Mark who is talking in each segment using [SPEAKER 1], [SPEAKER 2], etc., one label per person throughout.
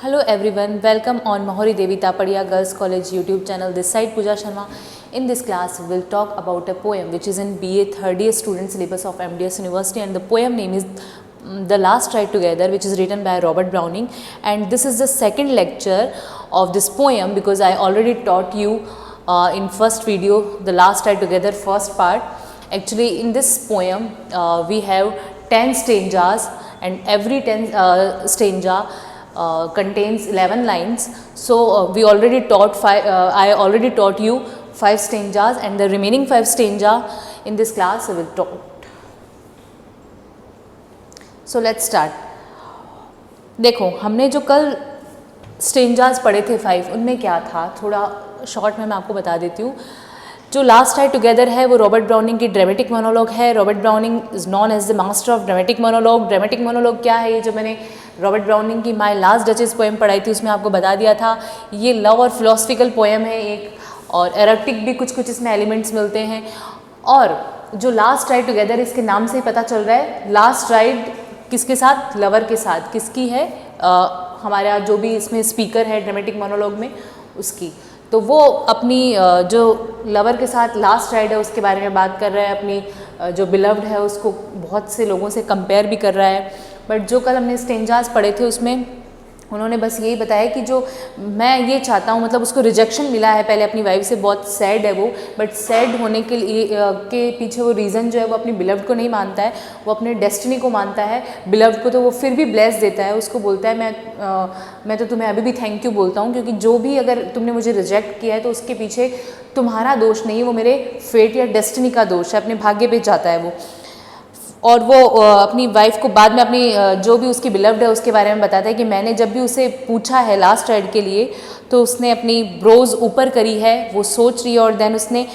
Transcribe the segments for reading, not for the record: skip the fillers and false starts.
[SPEAKER 1] Hello everyone, welcome on Mahori Devi Tapadia Girls College YouTube channel. This side Pooja Sharma. In this class, we will talk about a poem which is in BA third year student syllabus of MDS University, and the poem name is The Last Ride Together, which is written by Robert Browning. And this is the second lecture of this poem because I already taught you in first video The Last Ride Together first part. Actually, in this poem we have 10 stanzas, and every 10 stanza contains 11 lines. So we already taught I already taught you 5 stanzas, and the remaining 5 stanza in this class I will taught. So let's start. देखो, हमने जो कल stanzas पढ़े थे 5, उनमें क्या था थोड़ा शॉर्ट में मैं आपको बता देती हूँ. जो लास्ट राइड टुगेदर है वो रॉबर्ट ब्राउनिंग की ड्रामेटिक मोनोलॉग है. Robert Browning is known as the master of dramatic monologue. Dramatic monologue क्या है? ये जो मैंने रॉबर्ट ब्राउनिंग की माय लास्ट डचेस पोएम पढ़ाई थी उसमें आपको बता दिया था. ये लव और फिलोसफिकल पोएम है एक, और एरोटिक भी कुछ इसमें एलिमेंट्स मिलते हैं. और जो लास्ट राइड टुगेदर, इसके नाम से ही पता चल रहा है लास्ट राइड किसके साथ? लवर के साथ. किसकी है? हमारा जो भी इसमें स्पीकर है ड्रामेटिक मोनोलॉग में उसकी. तो वो अपनी जो लवर के साथ लास्ट राइड है उसके बारे में बात कर रहा है. अपनी जो बिलव्ड है उसको बहुत से लोगों से कंपेयर भी कर रहा है. बट जो कल हमने स्टेंजास पढ़े थे उसमें उन्होंने बस यही बताया कि जो मैं ये चाहता हूँ, मतलब उसको रिजेक्शन मिला है पहले अपनी वाइफ से, बहुत सैड है वो. बट सैड होने के लिए के पीछे वो रीज़न जो है वो अपनी बिलव्ड को नहीं मानता है, वो अपने डेस्टिनी को मानता है. बिलव्ड को तो वो फिर भी ब्लेस देता है, उसको बोलता है मैं तो तुम्हें अभी भी थैंक यू बोलता हूँ, क्योंकि जो भी अगर तुमने मुझे रिजेक्ट किया है तो उसके पीछे तुम्हारा दोष नहीं, वो मेरे फेट या डेस्टिनी का दोष है, अपने भाग्य पे जाता है वो. और वो अपनी वाइफ को बाद में अपनी जो भी उसकी बिलव्ड है उसके बारे में बताता है कि मैंने जब भी उसे पूछा है लास्ट राइड के लिए तो उसने अपनी ब्रोज ऊपर करी है, वो सोच रही है. और देन उसने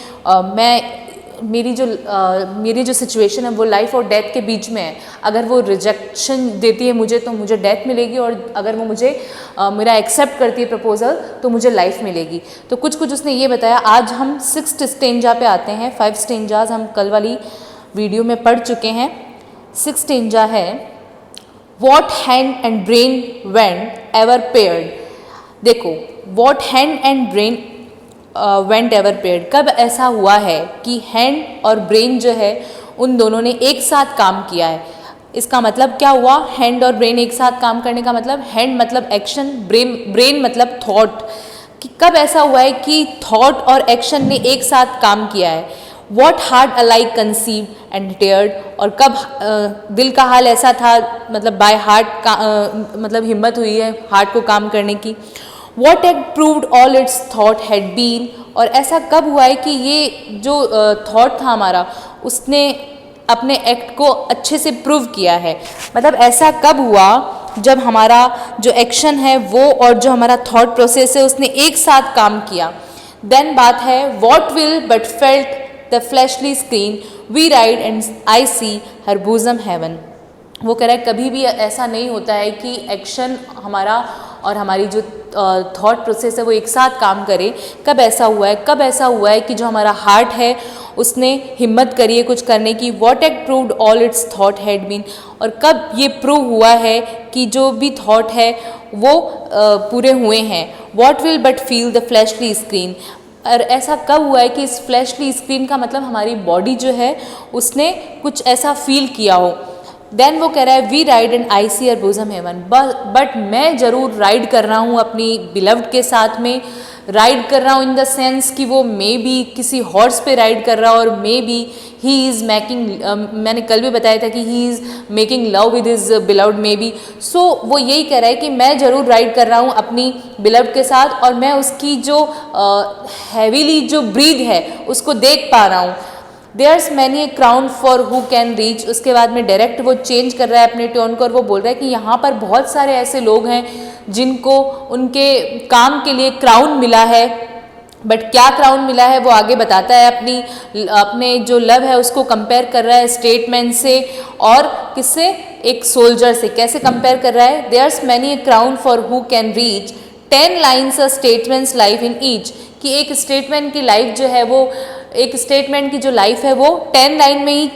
[SPEAKER 1] मेरी जो सिचुएशन है वो लाइफ और डेथ के बीच में है. अगर वो रिजेक्शन देती है मुझे तो मुझे डेथ मिलेगी, और अगर वो मुझे मेरा एक्सेप्ट करती है प्रपोजल तो मुझे लाइफ मिलेगी. तो कुछ उसने ये बताया. आज हम 6th स्टेंजा पे आते हैं. 5 स्टेंजाज हम कल वाली वीडियो में पढ़ चुके हैं. 6th स्टेंजा है what hand and brain went ever paired. देखो, what hand and brain went ever paired, कब ऐसा हुआ है कि हैंड और ब्रेन जो है उन दोनों ने एक साथ काम किया है. इसका मतलब क्या हुआ? हैंड और ब्रेन एक साथ काम करने का मतलब, हैंड मतलब एक्शन, ब्रेन मतलब थॉट. कि कब ऐसा हुआ है कि थॉट और एक्शन ने एक साथ काम किया है. What heart alike conceived and dared, और कब दिल का हाल ऐसा था, मतलब बाय हार्ट का मतलब हिम्मत हुई है हार्ट को काम करने की. What had proved all its thought had been, और ऐसा कब हुआ है कि ये जो थॉट था हमारा उसने अपने एक्ट को अच्छे से प्रूव किया है. मतलब ऐसा कब हुआ जब हमारा जो एक्शन है वो और जो हमारा थॉट प्रोसेस है उसने एक साथ काम किया. देन बात है what will but felt the fleshly screen we ride and I see her bosom heaven. वो कह रहा है कभी भी ऐसा नहीं होता है कि एक्शन हमारा और हमारी जो थॉट प्रोसेस है वो एक साथ काम करे. कब ऐसा हुआ है? कब ऐसा हुआ है कि जो हमारा हार्ट है उसने हिम्मत करी है कुछ करने की. What had proved all its thought had been, और कब ये प्रूव हुआ है कि जो भी थॉट है वो पूरे हुए हैं. What will but feel the fleshly screen, और ऐसा कब हुआ है कि इस फ्लैशली स्क्रीन का मतलब हमारी बॉडी जो है उसने कुछ ऐसा फील किया हो. देन वो कह रहा है we ride and I see her bosom heaven, but मैं ज़रूर राइड कर रहा हूँ अपनी बिलव्ड के साथ में. राइड कर रहा हूँ इन द सेंस कि वो मे बी किसी हॉर्स पे राइड कर रहा है, और maybe he is making, मैंने कल भी बताया था कि he is making love with his beloved maybe. So वो यही कह रहा है कि मैं ज़रूर राइड कर रहा हूँ अपनी बिलव्ड के साथ, और मैं उसकी जो हैवीली जो ब्रीद है उसको देख पा रहा हूँ. There's many a crown for who can reach. उसके बाद में डायरेक्ट वो चेंज कर रहा है अपने टोन को, और वो बोल रहा है कि यहाँ पर बहुत सारे ऐसे लोग हैं जिनको उनके काम के लिए क्राउन मिला है. बट क्या क्राउन मिला है वो आगे बताता है. अपने जो लव है उसको कंपेयर कर रहा है स्टेटमैन से, और किससे? एक सोल्जर से. कैसे कंपेयर कर रहा है? There's many a crown for who can reach 10 lines a statesman's life in each. कि एक स्टेटमैन की लाइफ जो है वो, एक स्टेटमैन की जो लाइफ है वो 10 लाइन में ही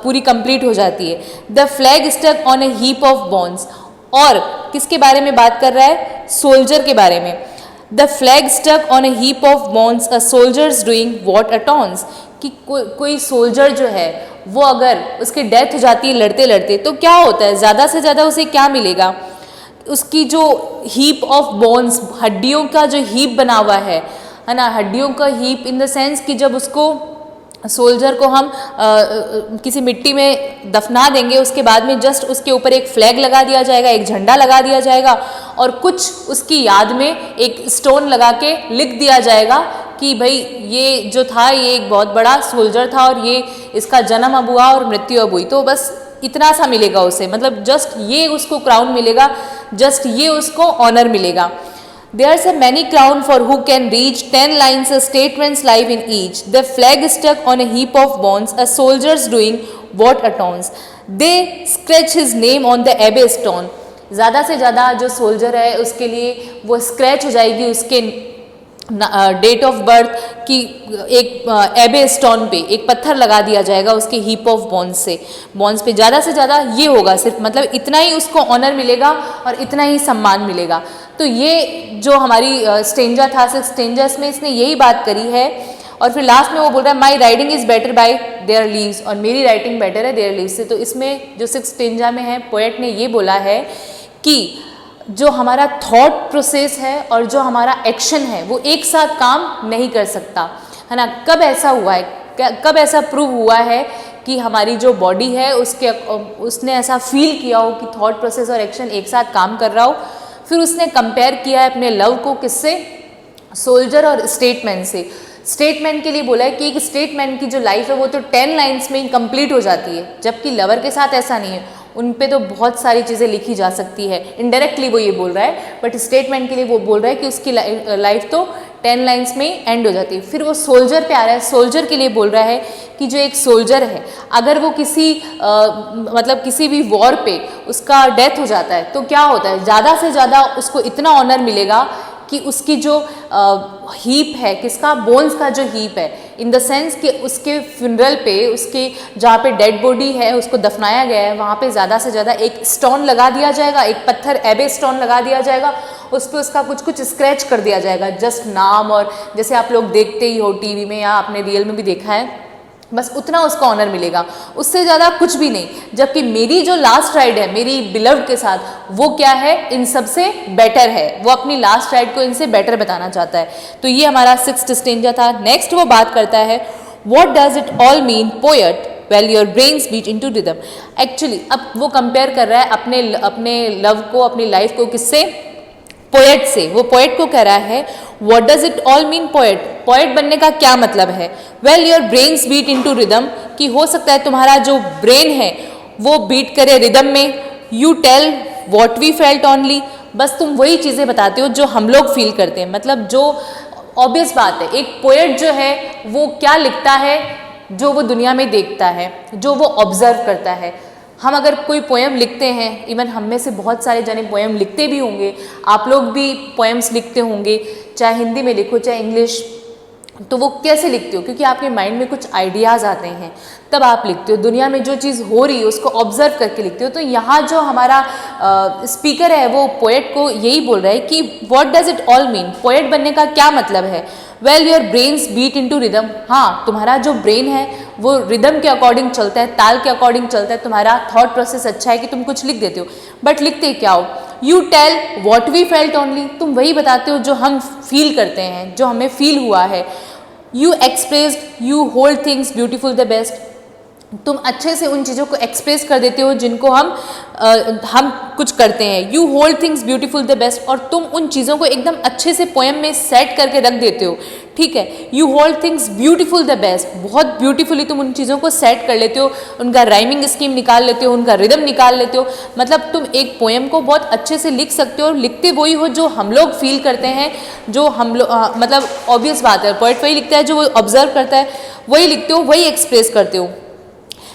[SPEAKER 1] पूरी कंप्लीट हो जाती है. The flag stuck on a heap of bones, और किसके बारे में बात कर रहा है? सोल्जर के बारे में। The flag stuck on a heap of bones, a soldier's doing what atones, कि कोई सोल्जर जो है वो अगर उसकी डेथ हो जाती है लड़ते लड़ते तो क्या होता है, ज़्यादा से ज़्यादा उसे क्या मिलेगा? उसकी जो हीप ऑफ बोन्स, हड्डियों का जो हीप बना हुआ है ना, हड्डियों का हीप इन द सेंस कि जब उसको सोल्जर को हम किसी मिट्टी में दफना देंगे, उसके बाद में जस्ट उसके ऊपर एक फ्लैग लगा दिया जाएगा, एक झंडा लगा दिया जाएगा और कुछ उसकी याद में एक स्टोन लगा के लिख दिया जाएगा कि भाई ये जो था ये एक बहुत बड़ा सोल्जर था और ये इसका जन्म अब हुआ और मृत्यु अब हुई। तो बस इतना सा मिलेगा उसे, मतलब जस्ट ये उसको क्राउन मिलेगा, जस्ट ये उसको ऑनर मिलेगा। There's a many crown for who can reach 10 lines a statement's life in each. The flag stuck on a heap of bones, a soldier's doing what attons. They scratch his name on the abbey stone. ज़्यादा से ज़्यादा जो soldier है उसके लिए वो scratch हो जाएगी उसके डेट ऑफ बर्थ की एक एबे स्टोन पे एक पत्थर लगा दिया जाएगा उसके हीप ऑफ बोन्स से। बोन्स पे ज़्यादा से ज़्यादा ये होगा, सिर्फ मतलब इतना ही उसको ऑनर मिलेगा और इतना ही सम्मान मिलेगा। तो ये जो हमारी स्ट्रेंजा था, 6 स्ट्रेंजर्स में इसने यही बात करी है। और फिर लास्ट में वो बोल रहा है my writing is better bye there leaves, और मेरी राइटिंग बेटर है देयर लीव्स से। तो इसमें जो 6 स्ट्रेंजा में है पोएट ने ये बोला है कि जो हमारा थॉट प्रोसेस है और जो हमारा एक्शन है वो एक साथ काम नहीं कर सकता, है ना। कब ऐसा हुआ है, कब ऐसा प्रूव हुआ है कि हमारी जो बॉडी है उसने ऐसा फील किया हो कि थॉट प्रोसेस और एक्शन एक साथ काम कर रहा हो। फिर उसने कंपेयर किया है अपने लव को किससे? सोल्जर और स्टेटमैन से। स्टेटमैन के लिए बोला है कि एक स्टेटमैन की जो लाइफ है वो तो 10 लाइन्स में ही कंप्लीट हो जाती है, जबकि लवर के साथ ऐसा नहीं है, उन पे तो बहुत सारी चीज़ें लिखी जा सकती है। इनडायरेक्टली वो ये बोल रहा है, बट स्टेटमेंट के लिए वो बोल रहा है कि उसकी लाइफ तो 10 लाइन्स में ही एंड हो जाती है। फिर वो सोल्जर पे आ रहा है, सोल्जर के लिए बोल रहा है कि जो एक सोल्जर है अगर वो किसी मतलब किसी भी वॉर पे उसका डेथ हो जाता है तो क्या होता है, ज़्यादा से ज़्यादा उसको इतना ऑनर मिलेगा कि उसकी जो हीप है, किसका? बोन्स का जो हीप है, इन द सेंस कि उसके फ्यूनरल पे, उसके जहाँ पे डेड बॉडी है उसको दफनाया गया है वहाँ पे ज़्यादा से ज़्यादा एक स्टोन लगा दिया जाएगा, एक पत्थर एबे स्टोन लगा दिया जाएगा, उस पर उसका कुछ कुछ स्क्रैच कर दिया जाएगा, जस्ट नाम, और जैसे आप लोग देखते ही हो टीवी में या आपने रियल में भी देखा है, बस उतना उसको ऑनर मिलेगा, उससे ज़्यादा कुछ भी नहीं। जबकि मेरी जो लास्ट राइड है मेरी बिलव्ड के साथ, वो क्या है? इन सबसे बेटर है। वो अपनी लास्ट राइड को इनसे बेटर बताना चाहता है। तो ये हमारा 6th स्टेंजा था। नेक्स्ट वो बात करता है what does it all mean poet well your brains beat into rhythm. Actually अब वो कंपेयर कर रहा है अपने लव को, अपनी लाइफ को किससे? पोएट से। वो पोएट को कह रहा है what does it all mean poet, poet बनने का क्या मतलब है? Well your brains beat into rhythm, कि हो सकता है तुम्हारा जो ब्रेन है वो बीट करे रिदम में। You tell what we felt only, बस तुम वही चीज़ें बताते हो जो हम लोग फील करते हैं। मतलब जो ऑब्वियस बात है, एक पोएट जो है वो क्या लिखता है? जो वो दुनिया में देखता है, जो वो ऑब्जर्व करता है। हम अगर कोई पोएम लिखते हैं, इवन हम में से बहुत सारे जने पोएम लिखते भी होंगे, आप लोग भी पोएम्स लिखते होंगे, चाहे हिंदी में लिखो चाहे इंग्लिश, तो वो कैसे लिखते हो? क्योंकि आपके माइंड में कुछ आइडियाज़ आते हैं तब आप लिखते हो, दुनिया में जो चीज़ हो रही है उसको ऑब्जर्व करके लिखते हो। तो यहाँ जो हमारा स्पीकर है वो पोएट को यही बोल रहा है कि what does it all mean, poet बनने का क्या मतलब है? Well your brains beat into rhythm, हाँ तुम्हारा जो ब्रेन है वो रिदम के अकॉर्डिंग चलता है, ताल के अकॉर्डिंग चलता है। तुम्हारा थॉट प्रोसेस अच्छा है कि तुम कुछ लिख देते हो, बट लिखते क्या हो? You tell what we felt only, तुम वही बताते हो जो हम फील करते हैं, जो हमें फील हुआ है। You expressed you hold things beautiful the best, तुम अच्छे से उन चीज़ों को एक्सप्रेस कर देते हो जिनको हम कुछ करते हैं। You hold things beautiful the best, और तुम उन चीज़ों को एकदम अच्छे से पोएम में सेट करके रख देते हो, ठीक है। You hold things beautiful the best, बहुत ब्यूटीफुली तुम उन चीज़ों को सेट कर लेते हो, उनका राइमिंग स्कीम निकाल लेते हो, उनका रिदम निकाल लेते हो। मतलब तुम एक पोएम को बहुत अच्छे से लिख सकते हो, और लिखते वही हो जो हम लोग फील करते हैं, जो हम लोग मतलब ऑब्वियस बात है, पोएट वही लिखता है जो वो ऑब्जर्व करता है, वही लिखते हो, वही एक्सप्रेस करते हो।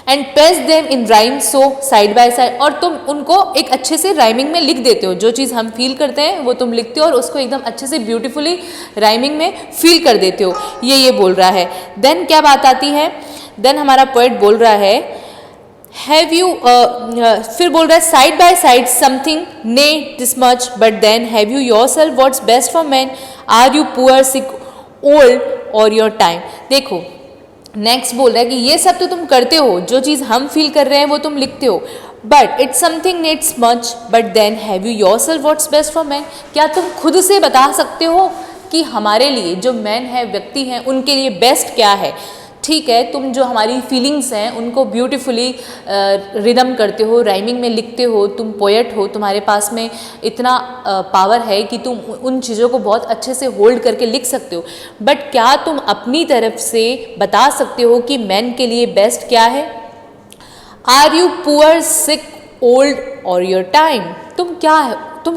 [SPEAKER 1] And pace them in rhyme so side by side, और तुम उनको एक अच्छे से राइमिंग में लिख देते हो, जो चीज़ हम फील करते हैं वो तुम लिखते हो और उसको एकदम अच्छे से ब्यूटीफुली राइमिंग में फील कर देते हो। ये बोल रहा है। देन क्या बात आती है? देन हमारा पोएट बोल रहा है हैव यू फिर बोल रहा है side by side something nay this much but then have you yourself what's best for man, are you poor sick old or your time. देखो नेक्स्ट बोल रहा है कि ये सब तो तुम करते हो, जो चीज़ हम फील कर रहे हैं वो तुम लिखते हो, but it's something needs much but then have you yourself what's best for man. क्या तुम खुद से बता सकते हो कि हमारे लिए जो मैन है, व्यक्ति हैं, उनके लिए बेस्ट क्या है। ठीक है, तुम जो हमारी फीलिंग्स हैं उनको ब्यूटीफुली रिदम करते हो, राइमिंग में लिखते हो, तुम पोएट हो, तुम्हारे पास में इतना पावर है कि तुम उन चीज़ों को बहुत अच्छे से होल्ड करके लिख सकते हो, बट क्या तुम अपनी तरफ से बता सकते हो कि मैन के लिए बेस्ट क्या है। Are you poor sick old or your time. तुम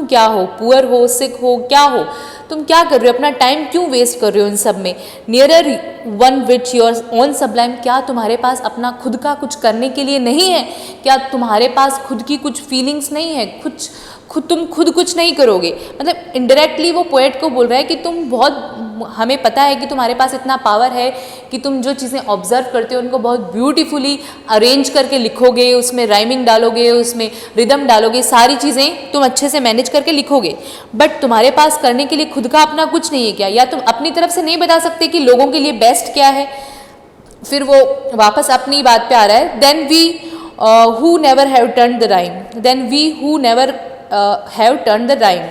[SPEAKER 1] क्या हो, पुअर हो, सिक हो, क्या हो, तुम क्या कर रहे हो, अपना टाइम क्यों वेस्ट कर रहे हो इन सब में। Nearer one which your own Sublime. क्या तुम्हारे पास अपना खुद का कुछ करने के लिए नहीं है, क्या तुम्हारे पास खुद की कुछ फीलिंग्स नहीं है, तुम खुद कुछ नहीं करोगे। मतलब इनडायरेक्टली वो पोएट को बोल रहा है कि तुम बहुत, हमें पता है कि तुम्हारे पास इतना पावर है कि तुम जो चीज़ें ऑब्जर्व करते हो उनको बहुत ब्यूटीफुली अरेंज करके लिखोगे, उसमें राइमिंग डालोगे, उसमें रिदम डालोगे, सारी चीज़ें तुम अच्छे से मैनेज करके लिखोगे, बट तुम्हारे पास करने के लिए खुद का अपना कुछ नहीं है क्या, या तुम अपनी तरफ से नहीं बता सकते कि लोगों के लिए बेस्ट क्या है। फिर वो वापस अपनी बात पे आ रहा है, then we who never have turn the rhyme, then we who never have turn the rhyme,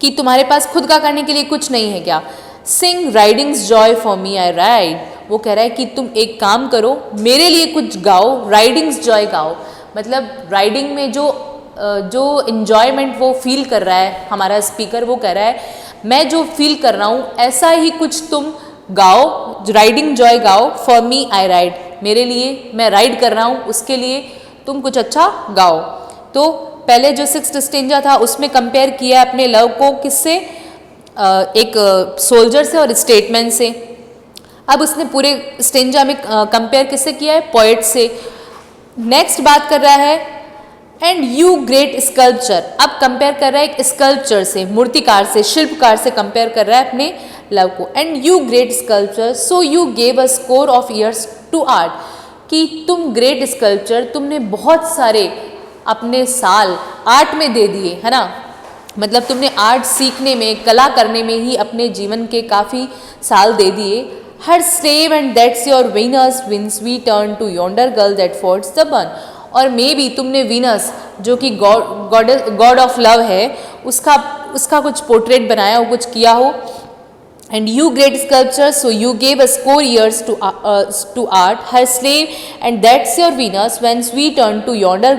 [SPEAKER 1] कि तुम्हारे पास खुद का करने के लिए कुछ नहीं है क्या। Sing riding's joy for me I ride. वो कह रहा है कि तुम एक काम करो, मेरे लिए कुछ गाओ, राइडिंग्स जॉय गाओ। मतलब राइडिंग में जो इन्जॉयमेंट वो फील कर रहा है हमारा स्पीकर, वो कह रहा है मैं जो फील कर रहा हूँ ऐसा ही कुछ तुम गाओ, राइडिंग जॉय गाओ, फॉर मी आई राइड, मेरे लिए मैं राइड कर रहा हूँ, उसके लिए तुम कुछ अच्छा गाओ। तो पहले जो सिक्स्थ स्टेंजा था उसमें कंपेयर किया अपने लव को किससे, एक सोल्जर से और स्टेटमैन से। अब उसने पूरे स्टेंजा में कंपेयर किससे किया है, पोएट से। नेक्स्ट बात कर रहा है एंड यू ग्रेट स्कल्पचर। अब कंपेयर कर रहा है एक स्कल्पचर से, मूर्तिकार से, शिल्पकार से कंपेयर कर रहा है अपने लव को। And you great sculptor so you gave a score of years to art, कि तुम ग्रेट स्कल्पचर, तुमने बहुत सारे अपने साल आर्ट में दे दिए, है ना। मतलब तुमने आर्ट सीखने में, कला करने में ही अपने जीवन के काफ़ी साल दे दिए। Her slave and that's your Venus whence we turn to yonder girl that fords the burn. और मे बी तुमने वीनस जो कि गॉड ऑफ लव है, उसका कुछ पोर्ट्रेट बनाया हो, कुछ किया हो। And you great sculptor, so you gave a score years to art, her slave, and that's your Venus, whence we turn to yonder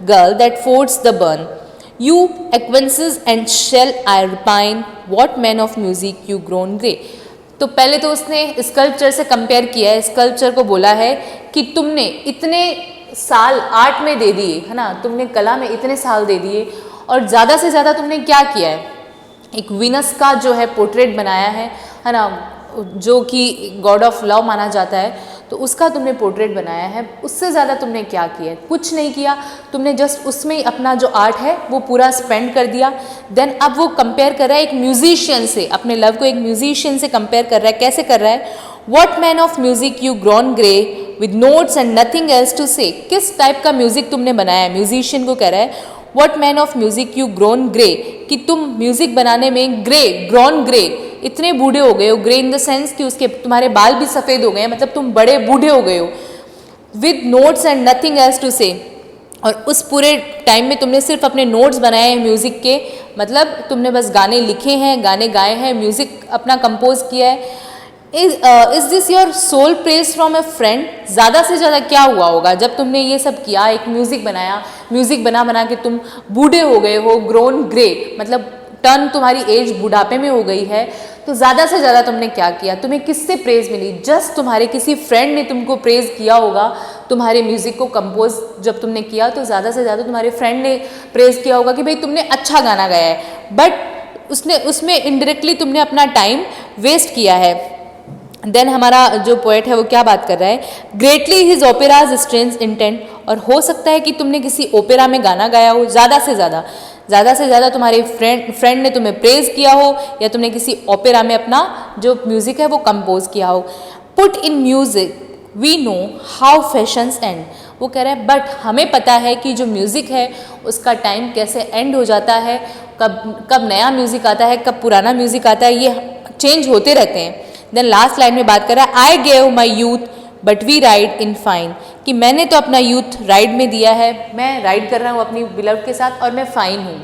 [SPEAKER 1] girl that fords the burn. You acquaintances and shall I repine, what man of music you grown grey. तो पहले तो उसने sculpture से compare किया है, sculpture को बोला है कि तुमने इतने साल आर्ट में दे दिए, है ना, तुमने कला में इतने साल दे दिए, और ज़्यादा से ज़्यादा तुमने क्या किया है, एक वीनस का जो है पोर्ट्रेट बनाया है ना, जो कि गॉड ऑफ लव माना जाता है, तो उसका तुमने पोर्ट्रेट बनाया है। उससे ज़्यादा तुमने क्या किया है, कुछ नहीं किया, तुमने जस्ट उसमें ही अपना जो आर्ट है वो पूरा स्पेंड कर दिया। देन अब वो कंपेयर कर रहा है एक म्यूजिशियन से, अपने लव को एक म्यूजिशियन से कंपेयर कर रहा है। कैसे कर रहा है, what man of music you grown grey with notes and nothing else to say. किस टाइप का म्यूजिक तुमने बनाया है, म्यूजिशियन को कह रहा है what man of music you grown grey, कि तुम म्यूजिक बनाने में ग्रोन ग्रे, इतने बूढ़े हो गए हो। ग्रे इन द सेंस कि उसके तुम्हारे बाल भी सफ़ेद हो गए हैं, मतलब तुम बड़े बूढ़े हो गए हो। With notes and nothing else to say, और उस पूरे टाइम में तुमने सिर्फ अपने नोट्स बनाए हैं म्यूज़िक के, मतलब तुमने बस गाने लिखे हैं, गाने गाए हैं, म्यूज़िक अपना कंपोज किया है। Is this your soul praise from a friend. ज़्यादा से ज़्यादा क्या हुआ होगा जब तुमने ये सब किया, एक म्यूज़िक बनाया, म्यूज़िक बना के तुम बूढ़े हो गए हो, ग्रोन ग्रे, मतलब टर्न तुम्हारी एज बुढ़ापे में हो गई है, तो ज़्यादा से ज़्यादा तुमने क्या किया, तुम्हें किससे प्रेज़ मिली, जस्ट तुम्हारे किसी फ्रेंड ने तुमको प्रेज़ किया होगा। तुम्हारे म्यूज़िक को कंपोज जब तुमने किया तो ज़्यादा से ज़्यादा तुम्हारे फ्रेंड ने प्रेज़ किया होगा कि भाई तुमने अच्छा गाना गाया है, बट उसमें इनडायरेक्टली तुमने अपना टाइम वेस्ट किया है। देन हमारा जो पोएट है वो क्या बात कर रहा है, ग्रेटली हिज ओपेराज स्ट्रेंज इंटेंट, और हो सकता है कि तुमने किसी ओपेरा में गाना गाया हो, ज़्यादा से ज़्यादा तुम्हारे फ्रेंड ने तुम्हें प्रेज़ किया हो, या तुमने किसी ओपेरा में अपना जो म्यूज़िक है वो कंपोज किया हो। Put in music we know how fashions end, वो कह रहा है बट हमें पता है कि जो म्यूज़िक है उसका टाइम कैसे एंड हो जाता है, कब नया म्यूज़िक आता है, कब पुराना म्यूज़िक आता है, ये चेंज होते रहते हैं। देन लास्ट लाइन में बात कर रहा है I gave my youth but we ride in fine, कि मैंने तो अपना यूथ राइड में दिया है, मैं राइड कर रहा हूँ अपनी बिलव्ड के साथ और मैं फाइन हूँ।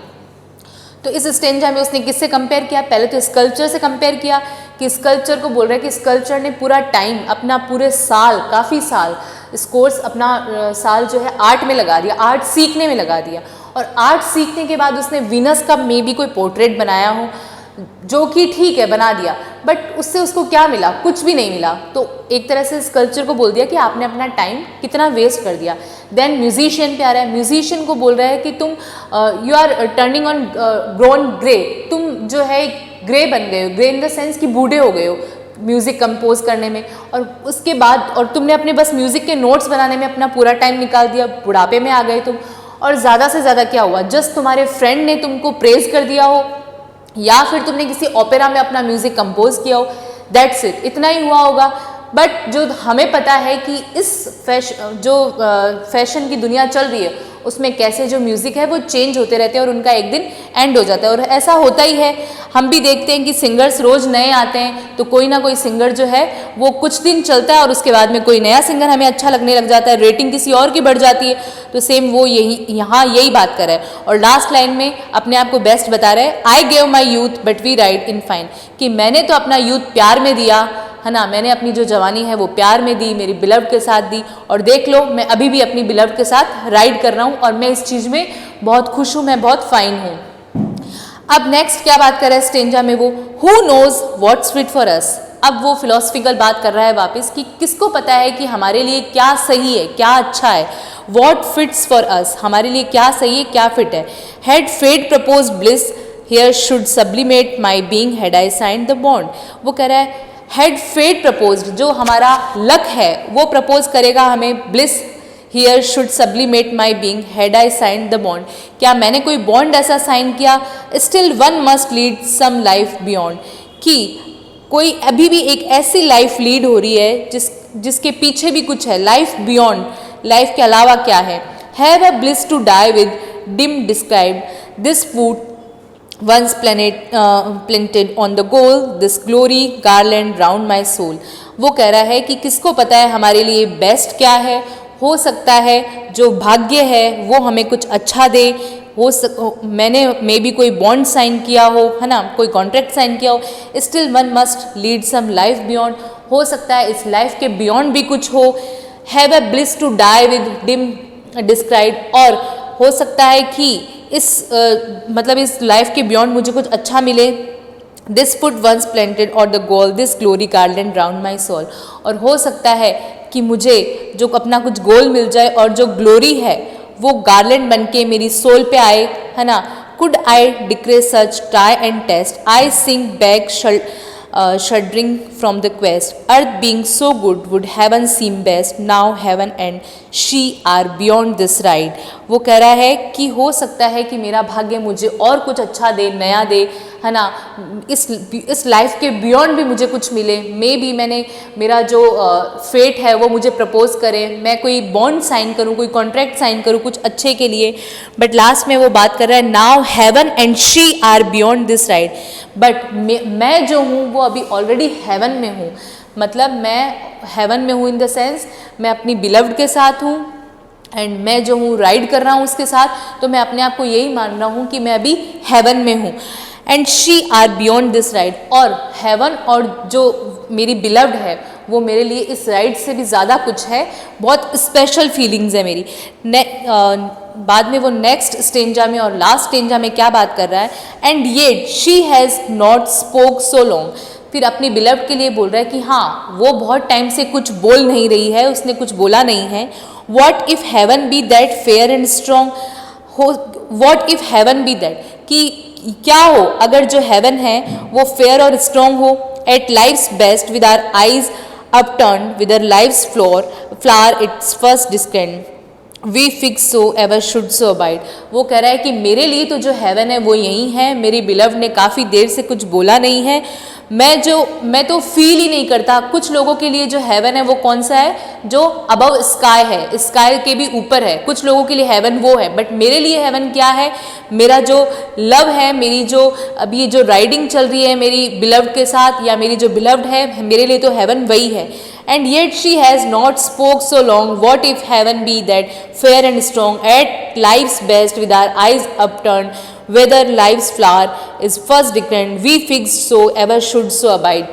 [SPEAKER 1] तो इस स्टेंजा में उसने किससे कंपेयर किया, पहले तो स्कल्पचर से कंपेयर किया कि स्कल्पचर को बोल रहा है कि स्कल्पचर ने पूरा टाइम अपना पूरे साल, काफ़ी साल इस कोर्स अपना साल जो है आर्ट में लगा दिया, आर्ट सीखने में लगा दिया, और आर्ट सीखने के बाद उसने वीनस का मे बी कोई पोर्ट्रेट बनाया हो, जो कि ठीक है बना दिया, बट उससे उसको क्या मिला, कुछ भी नहीं मिला। तो एक तरह से स्कल्पचर को बोल दिया कि आपने अपना टाइम कितना वेस्ट कर दिया। देन म्यूजिशियन पे आ रहा है, म्यूजिशियन को बोल रहा है कि तुम you are turning on grown grey, तुम जो है ग्रे बन गए हो, ग्रे इन द सेंस कि बूढ़े हो गए हो म्यूज़िक कंपोज करने में, और उसके बाद और तुमने अपने बस म्यूज़िक के नोट्स बनाने में अपना पूरा टाइम निकाल दिया, बुढ़ापे में आ गए तुम। और ज़्यादा से ज़्यादा क्या हुआ, जस्ट तुम्हारे फ्रेंड ने तुमको प्रेज कर दिया हो या फिर तुमने किसी ओपेरा में अपना म्यूज़िक कंपोज किया हो, दैट्स इट, इतना ही हुआ होगा। बट जो हमें पता है कि इस फैशन की दुनिया चल रही है उसमें कैसे जो म्यूज़िक है वो चेंज होते रहते हैं और उनका एक दिन एंड हो जाता है, और ऐसा होता ही है। हम भी देखते हैं कि सिंगर्स रोज़ नए आते हैं, तो कोई ना कोई सिंगर जो है वो कुछ दिन चलता है और उसके बाद में कोई नया सिंगर हमें अच्छा लगने लग जाता है, रेटिंग किसी और की बढ़ जाती है। तो सेम वो यहाँ यही बात कर रहा है। और लास्ट लाइन में अपने आप को बेस्ट बता रहा है, I gave my youth but we ride in fine, कि मैंने तो अपना यूथ प्यार में दिया है ना, मैंने अपनी जो जवानी है वो प्यार में दी, मेरी बिलव्ड के साथ दी, और देख लो मैं अभी भी अपनी बिलव्ड के साथ राइड कर रहा हूँ और मैं इस चीज़ में बहुत खुश हूँ, मैं बहुत फाइन हूँ। अब नेक्स्ट क्या बात कर रहा है स्टेंजा में वो, who knows what's fit for us. अब वो फिलोसफिकल बात कर रहा है वापस कि किसको पता है कि हमारे लिए क्या सही है, क्या अच्छा है, व्हाट फिट्स फॉर अस, हमारे लिए क्या सही है, क्या फिट है। Had fate propose bliss here should sublimate my being had I signed the bond. वो कह रहा है हैड फेट प्रपोज्ड, जो हमारा लक है वो प्रपोज करेगा हमें, bliss here should sublimate my being had I signed the bond, क्या मैंने कोई बॉन्ड ऐसा साइन किया, still one must lead some life beyond, कि कोई अभी भी एक ऐसी लाइफ लीड हो रही है जिसके पीछे भी कुछ है, लाइफ बियॉन्ड, लाइफ के अलावा क्या है। Have a bliss to die with dim described this food once planted on the goal, this glory garland round my soul। वो कह रहा है कि किसको पता है हमारे लिए बेस्ट क्या है, हो सकता है जो भाग्य है वो हमें कुछ अच्छा दे, मैंने मे बी कोई बॉन्ड साइन किया हो, है ना, कोई कॉन्ट्रैक्ट साइन किया हो, still one must lead some life beyond, हो सकता है इस लाइफ के बियॉन्ड भी कुछ हो। Have a bliss to die with dim describe, और हो सकता है कि इस मतलब इस लाइफ के बियॉन्ड मुझे कुछ अच्छा मिले। This foot once planted or the goal this glory garland round my soul, और हो सकता है कि मुझे जो अपना कुछ गोल मिल जाए और जो ग्लोरी है वो गार्लैंड बन के मेरी सोल पे आए, है ना। Could I descry such try and taste I sing back shuddering from the quest, earth being so good would heaven seem best, now heaven and she are beyond this ride। वो कह रहा है कि हो सकता है कि मेरा भाग्य मुझे और कुछ अच्छा दे, नया दे, है ना, इस लाइफ के बियॉन्ड भी मुझे कुछ मिले, मे बी मैंने मेरा जो फेट है वो मुझे प्रपोज करे, मैं कोई बॉन्ड साइन करूँ, कोई कॉन्ट्रैक्ट साइन करूँ कुछ अच्छे के लिए। बट लास्ट में वो बात कर रहा है, now heaven and she are beyond this ride, बट मैं जो हूँ वो अभी ऑलरेडी हेवन में हूँ, मतलब मैं हेवन में हूँ इन द सेंस मैं अपनी बिलव्ड के साथ हूँ एंड मैं जो हूँ राइड कर रहा हूँ उसके साथ, तो मैं अपने आप को यही मान रहा हूँ कि मैं अभी हेवन में हूँ। And she are beyond this ride, और हेवन और जो मेरी बिलव्ड है वो मेरे लिए इस राइड से भी ज़्यादा कुछ है, बहुत स्पेशल फीलिंग्स है मेरी। बाद में वो नेक्स्ट स्टेंजा में और लास्ट स्टेंजा में क्या बात कर रहा है, and yet she has not spoke so long, फिर अपनी बिलव्ड के लिए बोल रहा है कि हाँ वो बहुत टाइम से कुछ बोल नहीं रही है, उसने कुछ बोला नहीं है। What if heaven be that fair and strong हो, what if heaven be that, कि क्या हो अगर जो हेवन है वो फेयर और स्ट्रॉन्ग हो, at life's best with our eyes upturn with our life's flower its first descend we fix so ever should so abide. वो कह रहा है कि मेरे लिए तो जो हेवन है वो यहीं है, मेरी बिलव्ड ने काफ़ी देर से कुछ बोला नहीं है, मैं तो फील ही नहीं करता। कुछ लोगों के लिए जो हेवन है वो कौन सा है, जो अबव स्काई है, स्काई के भी ऊपर है। कुछ लोगों के लिए हेवन वो है, बट मेरे लिए हेवन क्या है, मेरा जो लव है, मेरी जो अभी जो राइडिंग चल रही है मेरी बिलव्ड के साथ, या मेरी जो बिलव्ड है, मेरे लिए तो हेवन वही है। And yet she has not spoke so long. What if heaven be that fair and strong at life's best, with our eyes upturned, whether life's flower is first declined, we fixed so ever should so abide.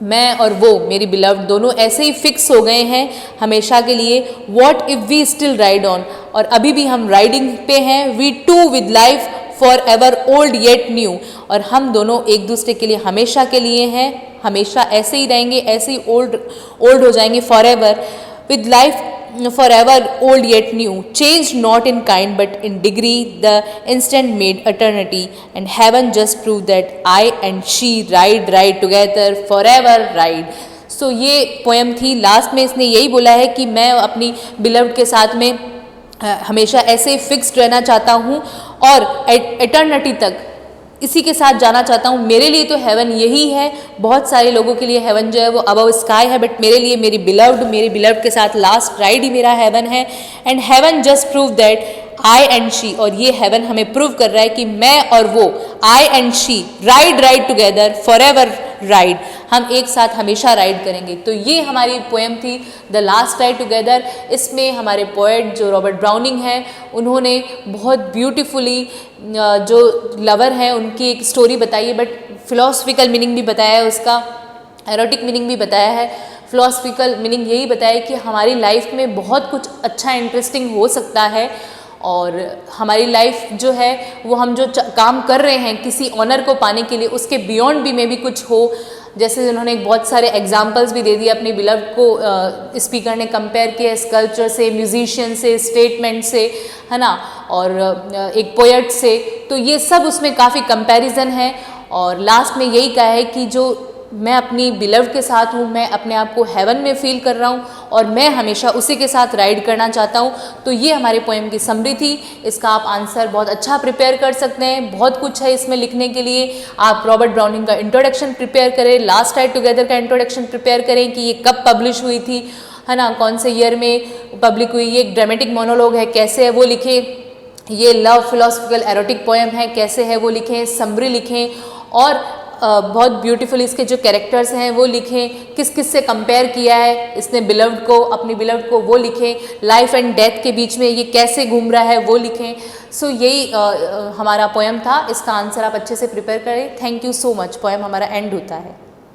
[SPEAKER 1] मैं और वो मेरी beloved दोनों ऐसे ही fix हो गए हैं हमेशा के लिए। What if we still ride on, और अभी भी हम राइडिंग पे हैं। We two with life forever old yet new, और हम दोनों एक दूसरे के लिए हमेशा के लिए हैं, हमेशा ऐसे ही रहेंगे, ऐसे ही ओल्ड हो जाएंगे for ever. With life forever old yet new, changed not in kind but in degree, the instant made eternity, and heaven just proved that I and she ride together forever ride. So ये poem थी। Last में इसने यही बोला है कि मैं अपनी बिलव्ड के साथ में हमेशा ऐसे फिक्स्ड रहना चाहता हूँ और एटर्निटी तक इसी के साथ जाना चाहता हूँ। मेरे लिए तो हेवन यही है। बहुत सारे लोगों के लिए हेवन जो है वो अबव स्काई है, बट मेरे लिए मेरी बिलव्ड के साथ लास्ट राइड ही मेरा हेवन है। And heaven just prove that I and she, और ये हेवन हमें प्रूव कर रहा है कि मैं और वो, I and she ride together for ever ride, हम एक साथ हमेशा राइड करेंगे। तो ये हमारी पोएम थी द लास्ट राइड टुगेदर। इसमें हमारे पोएट जो रॉबर्ट ब्राउनिंग है, उन्होंने बहुत ब्यूटीफुली जो लवर है उनकी एक स्टोरी बताई है, बट फिलोसफिकल मीनिंग भी बताया है, उसका एरोटिक मीनिंग भी बताया है। फिलोसफिकल मीनिंग यही बताया कि हमारी लाइफ में बहुत कुछ अच्छा इंटरेस्टिंग हो सकता है, और हमारी लाइफ जो है वो हम जो काम कर रहे हैं किसी ऑनर को पाने के लिए, उसके बियॉन्ड भी में भी कुछ हो। जैसे उन्होंने बहुत सारे एग्जाम्पल्स भी दे दिए अपनी बिलव्ड को, स्पीकर ने कंपेयर किया स्कल्पचर से, म्यूजिशियन से, स्टेटमेंट से, है ना, और एक पोएट से। तो ये सब उसमें काफ़ी कंपैरिजन है, और लास्ट में यही कहा है कि जो मैं अपनी बिलव्ड के साथ हूँ, मैं अपने आप को हेवन में फील कर रहा हूँ, और मैं हमेशा उसी के साथ राइड करना चाहता हूँ। तो ये हमारे पोएम की समरी थी। इसका आप आंसर बहुत अच्छा प्रिपेयर कर सकते हैं। बहुत कुछ है इसमें लिखने के लिए। आप रॉबर्ट ब्राउनिंग का इंट्रोडक्शन प्रिपेयर करें, लास्ट राइड टुगेदर का इंट्रोडक्शन प्रिपेयर करें कि ये कब पब्लिश हुई थी, है ना, कौन से ईयर में पब्लिक हुई, ये एक ड्रामेटिक मोनोलॉग है, कैसे है वो लिखें। ये लव फिलोसफिकल एरोटिक पोएम है, कैसे है वो लिखें, समरी लिखें, और बहुत ब्यूटीफुल इसके जो कैरेक्टर्स हैं वो लिखें, किस किस से कंपेयर किया है इसने बिलव्ड को, अपनी बिलव्ड को, वो लिखें। लाइफ एंड डेथ के बीच में ये कैसे घूम रहा है वो लिखें। सो यही हमारा पोएम था। इसका आंसर आप अच्छे से प्रिपेयर करें। Thank you so much. Poem हमारा एंड होता है।